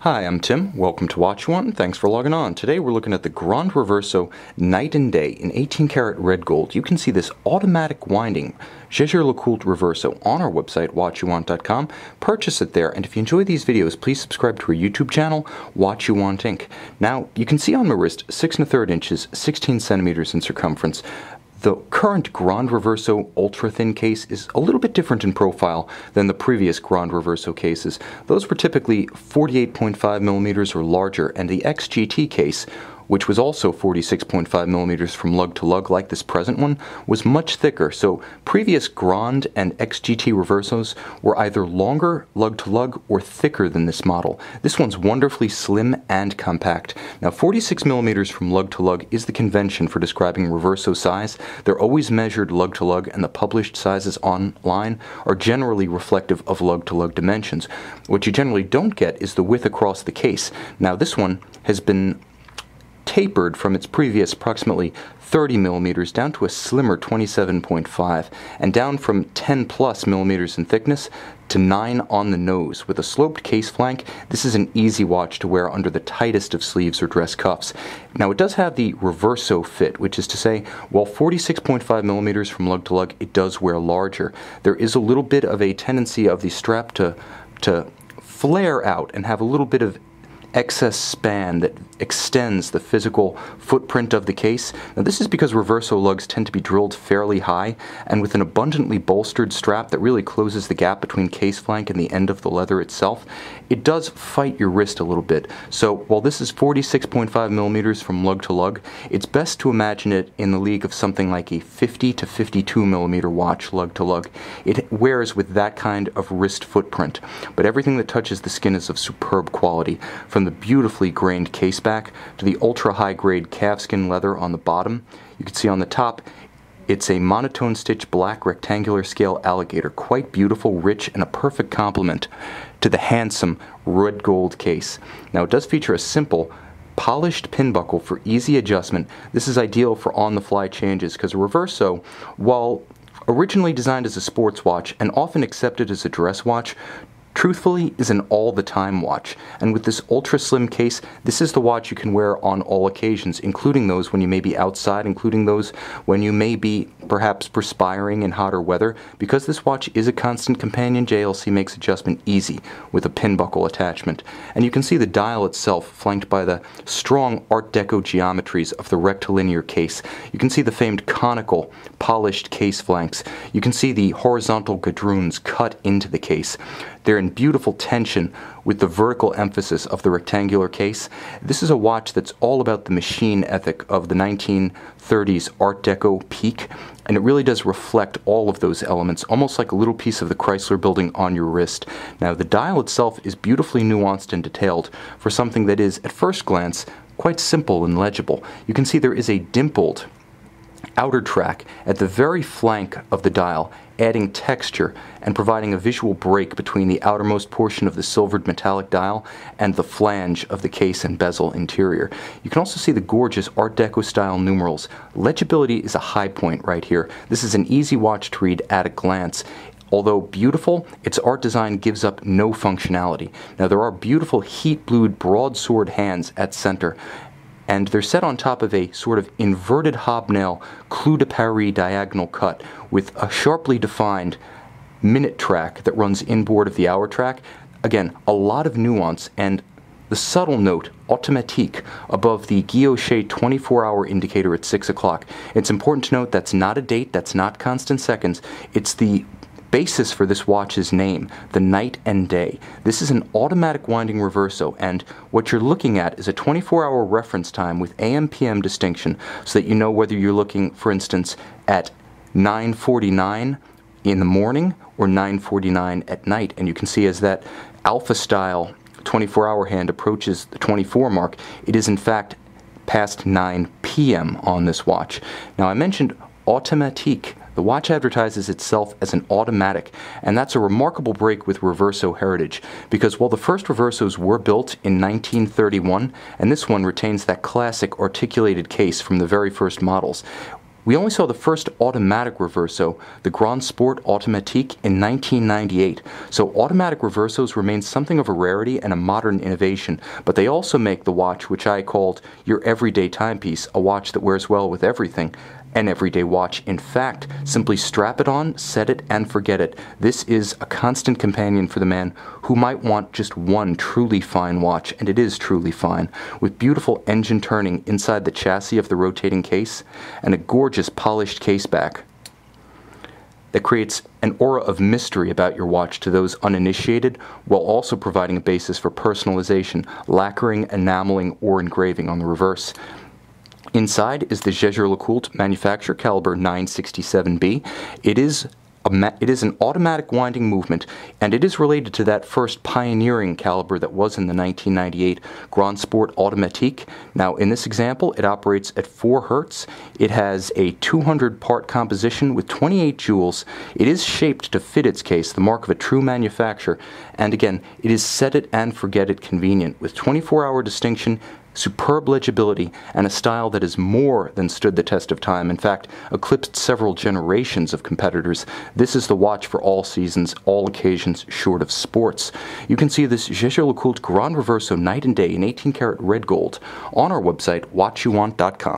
Hi, I'm Tim. Welcome to Watch One. Thanks for logging on. Today we're looking at the Grande Reverso Night and Day in 18 karat red gold. You can see this automatic winding Jaeger-LeCoultre Reverso on our website, watchyouwant.com. Purchase it there, and if you enjoy these videos, please subscribe to our YouTube channel, Watch You Want Inc. Now, you can see on my wrist 6 1/3 inches, 16 centimeters in circumference. The current Grande Reverso ultra-thin case is a little bit different in profile than the previous Grande Reverso cases. Those were typically 48.5 millimeters or larger, and the XGT case, which was also 46.5 millimeters from lug to lug like this present one, was much thicker. So previous Grande and XGT Reversos were either longer lug to lug or thicker than this model. This one's wonderfully slim and compact. Now 46 millimeters from lug to lug is the convention for describing Reverso size. They're always measured lug to lug, and the published sizes online are generally reflective of lug to lug dimensions. What you generally don't get is the width across the case. Now this one has been tapered from its previous approximately 30 millimeters down to a slimmer 27.5, and down from 10 plus millimeters in thickness to 9 on the nose. With a sloped case flank, this is an easy watch to wear under the tightest of sleeves or dress cuffs. Now it does have the Reverso fit, which is to say, while 46.5 millimeters from lug to lug, it does wear larger. There is a little bit of a tendency of the strap to flare out and have a little bit of excess span that extends the physical footprint of the case. Now this is because Reverso lugs tend to be drilled fairly high, and with an abundantly bolstered strap that really closes the gap between case flank and the end of the leather itself, it does fight your wrist a little bit. So while this is 46.5 millimeters from lug to lug, it's best to imagine it in the league of something like a 50 to 52 millimeter watch lug to lug. It wears with that kind of wrist footprint, but everything that touches the skin is of superb quality, from the beautifully grained case back to the ultra high grade calfskin leather on the bottom. You can see on the top it's a monotone stitch black rectangular scale alligator, quite beautiful, rich, and a perfect complement to the handsome red gold case. Now it does feature a simple polished pin buckle for easy adjustment. This is ideal for on-the-fly changes because a Reverso, while originally designed as a sports watch and often accepted as a dress watch, truthfully is an all-the-time watch. And with this ultra-slim case, this is the watch you can wear on all occasions, including those when you may be outside, including those when you may be perhaps perspiring in hotter weather. Because this watch is a constant companion, JLC makes adjustment easy with a pin buckle attachment. And you can see the dial itself flanked by the strong Art Deco geometries of the rectilinear case. You can see the famed conical, polished case flanks. You can see the horizontal gadroons cut into the case. They're in beautiful tension with the vertical emphasis of the rectangular case. This is a watch that's all about the machine ethic of the 1930s Art Deco peak, and it really does reflect all of those elements, almost like a little piece of the Chrysler building on your wrist. Now, the dial itself is beautifully nuanced and detailed for something that is, at first glance, quite simple and legible. You can see there is a dimpled outer track at the very flank of the dial, adding texture and providing a visual break between the outermost portion of the silvered metallic dial and the flange of the case and bezel interior. You can also see the gorgeous Art Deco style numerals. Legibility is a high point right here. This is an easy watch to read at a glance. Although beautiful, its art design gives up no functionality. Now there are beautiful heat-blued broadsword hands at center, and they're set on top of a sort of inverted hobnail clou de Paris diagonal cut with a sharply defined minute track that runs inboard of the hour track. Again, a lot of nuance and the subtle note automatique above the guilloché 24-hour indicator at 6 o'clock. It's important to note that's not a date, that's not constant seconds, it's the basis for this watch's name, the Night and Day. This is an automatic winding Reverso, and what you're looking at is a 24-hour reference time with AM/PM distinction, so that you know whether you're looking, for instance, at 9:49 in the morning or 9:49 at night. And you can see as that alpha style 24-hour hand approaches the 24 mark, it is in fact past 9 p.m. on this watch. Now I mentioned automatique. The watch advertises itself as an automatic, and that's a remarkable break with Reverso heritage, because while the first Reversos were built in 1931, and this one retains that classic articulated case from the very first models, We only saw the first automatic reverso, the Grand Sport Automatique, in 1998, so automatic reversos remain something of a rarity and a modern innovation, but they also make the watch which I called your everyday timepiece, a watch that wears well with everything. An everyday watch. In fact, simply strap it on, set it, and forget it. This is a constant companion for the man who might want just one truly fine watch, and it is truly fine, with beautiful engine turning inside the chassis of the rotating case, and a gorgeous polished case back that creates an aura of mystery about your watch to those uninitiated, while also providing a basis for personalization, lacquering, enameling, or engraving on the reverse. Inside is the Jaeger-LeCoultre manufacture caliber 967B. It is an automatic winding movement, and it is related to that first pioneering caliber that was in the 1998 Grand Sport Automatique. Now, in this example, it operates at 4 Hz. It has a 200-part composition with 28 jewels. It is shaped to fit its case, the mark of a true manufacturer. And again, it is set it and forget it convenient, with 24-hour distinction, superb legibility, and a style that has more than stood the test of time. In fact, eclipsed several generations of competitors. This is the watch for all seasons, all occasions, short of sports. You can see this Jaeger-LeCoultre Grande Reverso Night and Day in 18 karat red gold on our website, watchyouwant.com.